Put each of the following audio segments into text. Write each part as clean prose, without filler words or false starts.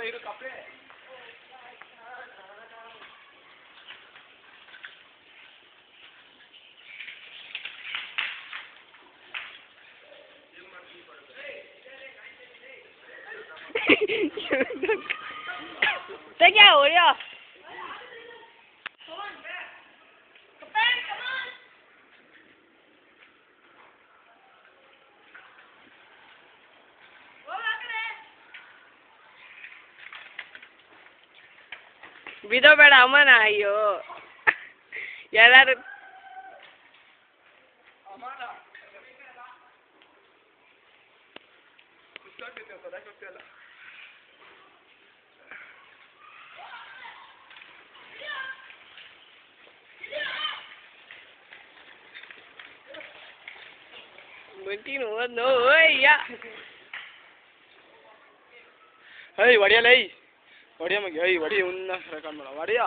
ಇರು ಕಪ್ಪೆ ತೆಗ್ಯಾ ಹೊಡಿಯೋ ಬಿಡೋಬೇಡ ಅಮ್ಮನ ಅಯ್ಯೋ ಎಲ್ಲಾರು ಬಂಟೀನು ಓದ್ನೋ ಓಯ್ಯ ಹೈ ಹೊಡಿಯಲ್ಲ ಐ ಹೊಡಿಯ ಮಗಿ ಹೈ ಹೊಡಿ ಉನ್ನ ರೆಕಾರ್ಡ್ ಮಾಡ ಹೊಡಿಯ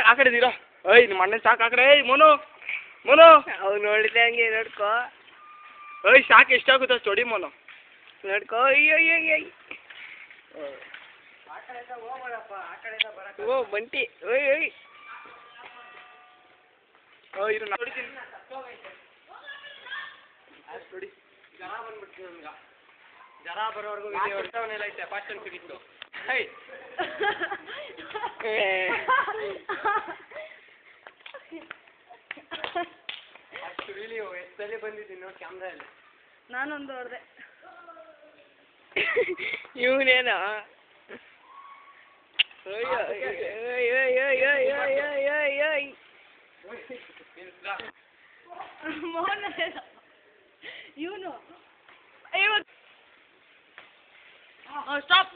ಆ ಕಡೆ ಇದೀರಾ ಐ ನಿಮ್ಮ ಅಣ್ಣನ ಸಾಕು ಆ ಕಡೆ ಐ ಮೋನು ಮೋನು ಅವ್ನು ನೋಡಿದೆ ಹಂಗೆ ನೋಡ್ಕೋ ಐ ಸಾಕು ಎಷ್ಟಾಗುತ್ತೆ ಅಷ್ಟು ಹೊಡಿ ಮೋನು ನೋಡ್ಕೋ ಅಯ್ಯೋ ಅಯ್ಯೋ ಅಯ್ಯೋ ಓ ಬಂಟಿ ಓಯ್ ಓಯ್ ಇರು ನಾ ಹೊಡಿತೀನಿ ನೋಡಿ ಜರ ಬಂದ್ಬಿಡ್ತೀನಿ ನಮ್ಗೆ ಜರ ಬರೋವರೆಗೂ ಹೊಡ್ತವನ್ನೆಲ್ಲ ಐತೆ ಫಾಸ್ಟ್ ಅಂತ ಸಿಗಿತ್ತು ಹೈ ಅಷ್ಟು ರೀಲಿ ಎಷ್ಟಲ್ಲಿ ಬಂದಿದ್ದೀನಿ ನೋಡಿ ಕ್ಯಾಮ್ರಲ್ಲಿ ನಾನೊಂದು ಹೊಡೆದೆ ಇವನೇನೋ ಮೋಹನ್ ಇವನು ಸ್ಟಾಪ್